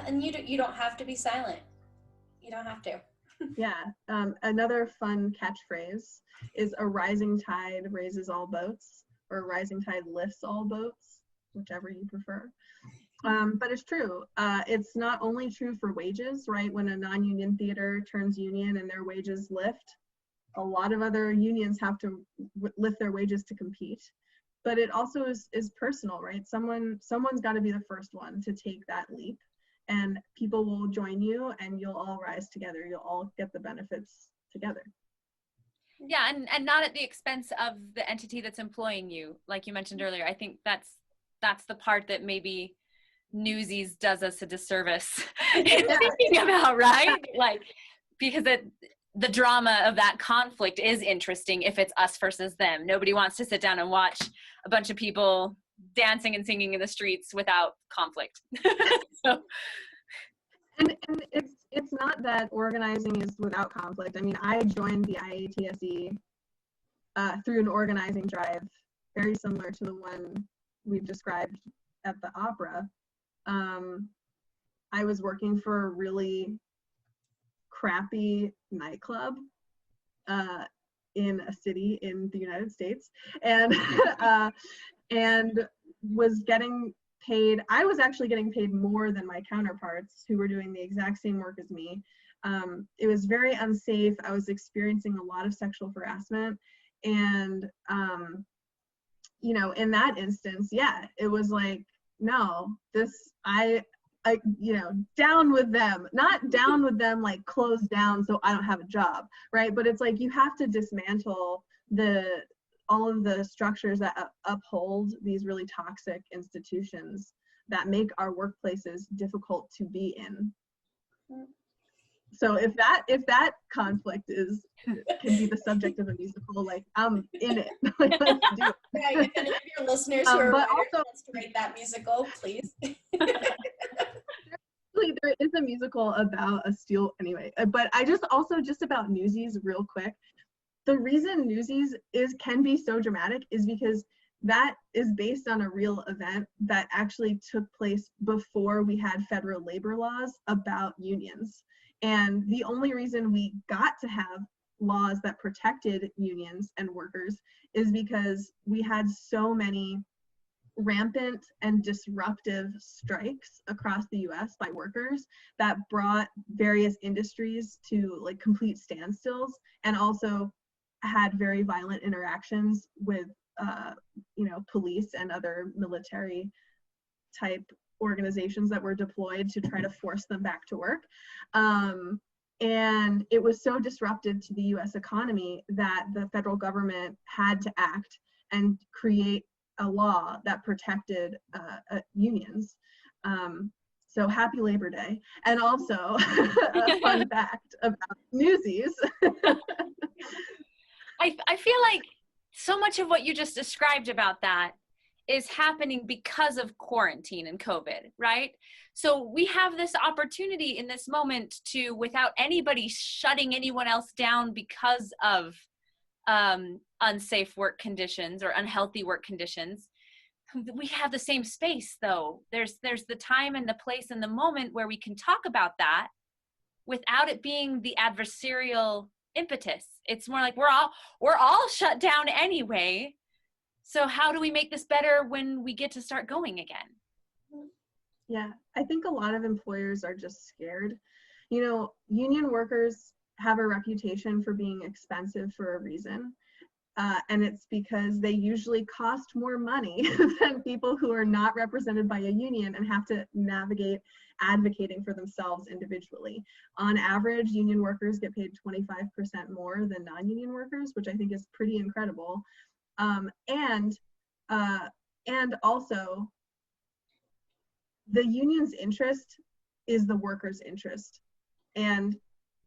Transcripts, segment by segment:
and you don't have to be silent. You don't have to. Yeah. Another fun catchphrase is a rising tide raises all boats, or a rising tide lifts all boats, whichever you prefer. But it's true. It's not only true for wages, right? When a non-union theater turns union and their wages lift, a lot of other unions have to lift their wages to compete. But it also is personal, right? Someone's got to be the first one to take that leap, and people will join you, and you'll all rise together. You'll all get the benefits together. Yeah, and not at the expense of the entity that's employing you, like you mentioned earlier. I think that's the part that maybe Newsies does us a disservice in thinking about, right? Like, because the drama of that conflict is interesting if it's us versus them. Nobody wants to sit down and watch a bunch of people dancing and singing in the streets without conflict. So. And it's not that organizing is without conflict. I mean, I joined the IATSE through an organizing drive, very similar to the one we've described at the opera. I was working for a really crappy nightclub in a city in the United States, and and was getting paid. I was actually getting paid more than my counterparts who were doing the exact same work as me. It was very unsafe. I was experiencing a lot of sexual harassment, and you know, in that instance, yeah, it was like, no, this, I you know, down with them, not down with them like close down so I don't have a job, right? But it's like you have to dismantle all of the structures that uphold these really toxic institutions that make our workplaces difficult to be in. So if that conflict can be the subject of a musical, like, I'm in it. Like, let's do it. Yeah, if any of your listeners who are writers wants to write that musical, please. There is a musical about a steel, anyway. But I just about Newsies real quick. The reason Newsies can be so dramatic is because that is based on a real event that actually took place before we had federal labor laws about unions. And the only reason we got to have laws that protected unions and workers is because we had so many rampant and disruptive strikes across the US by workers that brought various industries to like complete standstills, and also had very violent interactions with you know, police and other military type organizations that were deployed to try to force them back to work. And it was so disruptive to the US economy that the federal government had to act and create a law that protected unions. So happy Labor Day. And also a fun fact about Newsies. I feel like so much of what you just described about that is happening because of quarantine and COVID, right? So we have this opportunity in this moment to, without anybody shutting anyone else down because of unsafe work conditions or unhealthy work conditions, we have the same space though. There's the time and the place and the moment where we can talk about that without it being the adversarial impetus. It's more like we're all shut down anyway. So how do we make this better when we get to start going again? Yeah, I think a lot of employers are just scared. You know, union workers have a reputation for being expensive for a reason. And it's because they usually cost more money than people who are not represented by a union and have to navigate advocating for themselves individually. On average, union workers get paid 25% more than non-union workers, which I think is pretty incredible. And also, the union's interest is the worker's interest, and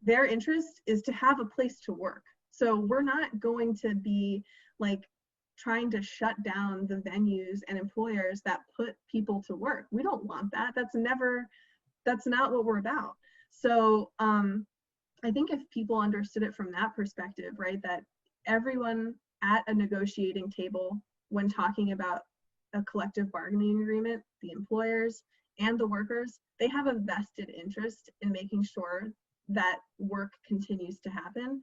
their interest is to have a place to work. So we're not going to be like trying to shut down the venues and employers that put people to work. We don't want that. That's not what we're about. So I think if people understood it from that perspective, right, that everyone at a negotiating table when talking about a collective bargaining agreement, the employers and the workers, they have a vested interest in making sure that work continues to happen.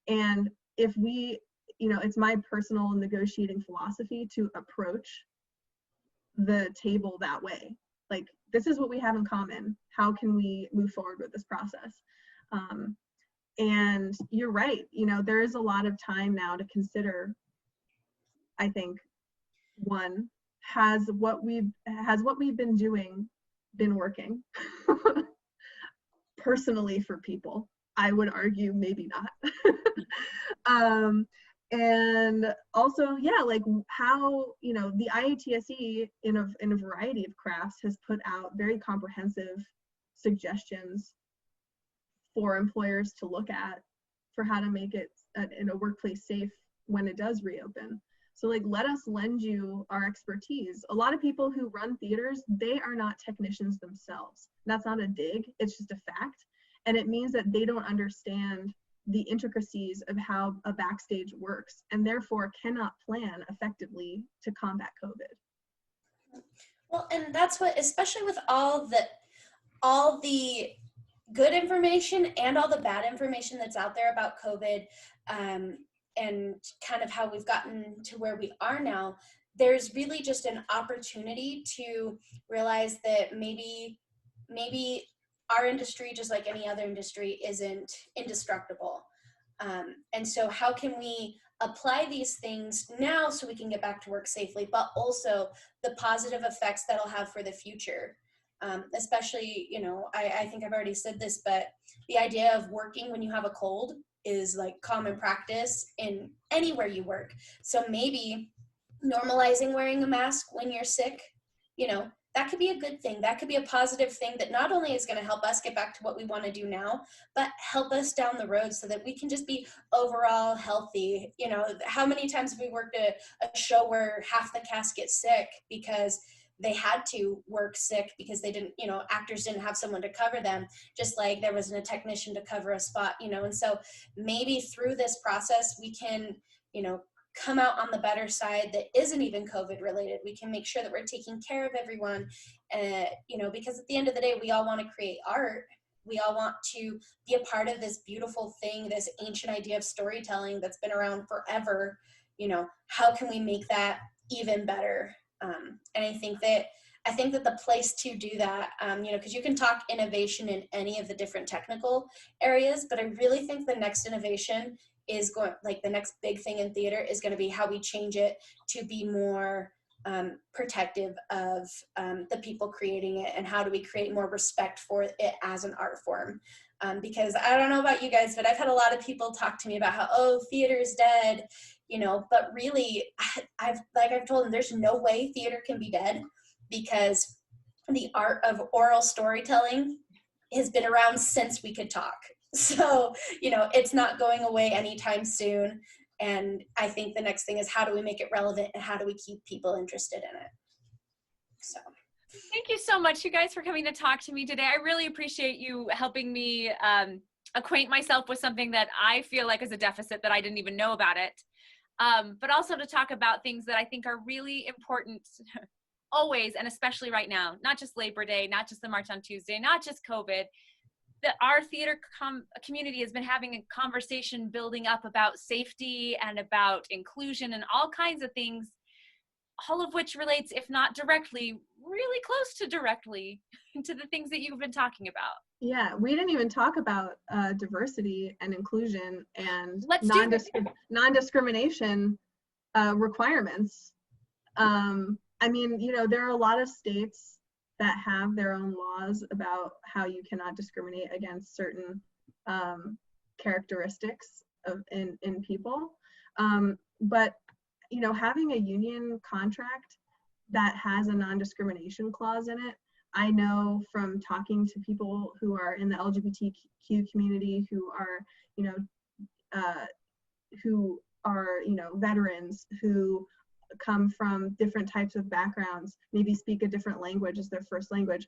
And if we, it's my personal negotiating philosophy to approach the table that way. Like, this is what we have in common. How can we move forward with this process? And you're right, there is a lot of time now to consider. I think, one, has what we've been doing been working? Personally, for people, I would argue maybe not. And also, yeah, like how, the IATSE in a variety of crafts has put out very comprehensive suggestions for employers to look at for how to make it in a workplace safe when it does reopen. So like, let us lend you our expertise. A lot of people who run theaters, they are not technicians themselves. That's not a dig, it's just a fact. And it means that they don't understand the intricacies of how a backstage works, and therefore cannot plan effectively to combat COVID. Well, and that's what, especially with all the good information and all the bad information that's out there about COVID, and kind of how we've gotten to where we are now, there's really just an opportunity to realize that maybe our industry, just like any other industry, isn't indestructible. And so how can we apply these things now so we can get back to work safely, but also the positive effects that'll have for the future? Especially, I think I've already said this, but the idea of working when you have a cold is like common practice in anywhere you work. So maybe normalizing wearing a mask when you're sick, that could be a good thing. That could be a positive thing that not only is going to help us get back to what we want to do now, but help us down the road so that we can just be overall healthy. How many times have we worked a show where half the cast gets sick because they had to work sick because they didn't, actors didn't have someone to cover them, just like there wasn't a technician to cover a spot, and so maybe through this process, we can, come out on the better side that isn't even COVID related. We can make sure that we're taking care of everyone, because at the end of the day, we all want to create art. We all want to be a part of this beautiful thing, this ancient idea of storytelling that's been around forever. How can we make that even better? And I think that the place to do that, because you can talk innovation in any of the different technical areas, but I really think the next innovation is the next big thing in theater is going to be how we change it to be more protective of the people creating it, and how do we create more respect for it as an art form. Because I don't know about you guys, but I've had a lot of people talk to me about how, theater is dead, but really, I've told them there's no way theater can be dead, because the art of oral storytelling has been around since we could talk. So, it's not going away anytime soon. And I think the next thing is, how do we make it relevant, and how do we keep people interested in it? So. Thank you so much, you guys, for coming to talk to me today. I really appreciate you helping me acquaint myself with something that I feel like is a deficit that I didn't even know about it. But also to talk about things that I think are really important always, and especially right now, not just Labor Day, not just the March on Tuesday, not just COVID, that our theater community has been having a conversation building up about safety and about inclusion and all kinds of things, all of which relates, if not directly, really close to directly to the things that you've been talking about. Yeah, we didn't even talk about diversity and inclusion and non-discrimination requirements. I mean, there are a lot of states that have their own laws about how you cannot discriminate against certain characteristics in people. But, having a union contract that has a non-discrimination clause in it, I know from talking to people who are in the LGBTQ community, who are veterans, who come from different types of backgrounds, maybe speak a different language as their first language.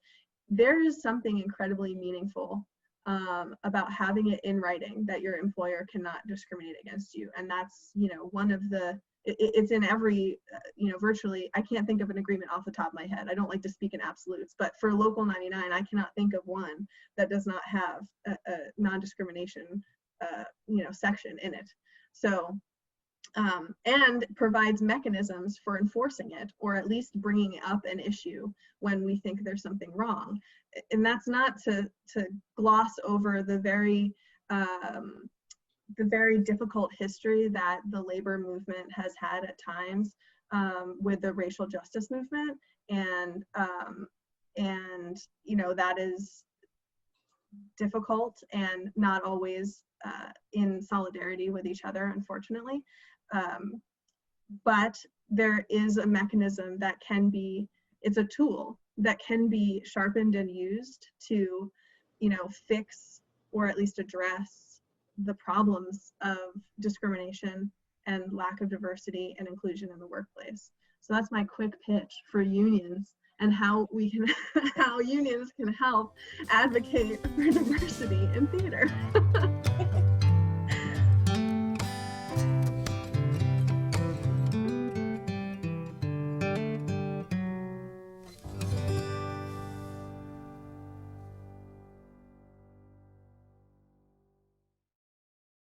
There is something incredibly meaningful about having it in writing that your employer cannot discriminate against you. And that's, one of the it's in every, virtually, I can't think of an agreement off the top of my head. I don't like to speak in absolutes, but for Local 99, I cannot think of one that does not have a non-discrimination, section in it. So, and provides mechanisms for enforcing it, or at least bringing up an issue when we think there's something wrong. And that's not to gloss over the very difficult history that the labor movement has had at times with the racial justice movement, and that is difficult and not always in solidarity with each other, unfortunately. But there is a mechanism that can be, it's a tool that can be sharpened and used to, fix or at least address the problems of discrimination and lack of diversity and inclusion in the workplace. So that's my quick pitch for unions and how unions can help advocate for diversity in theater.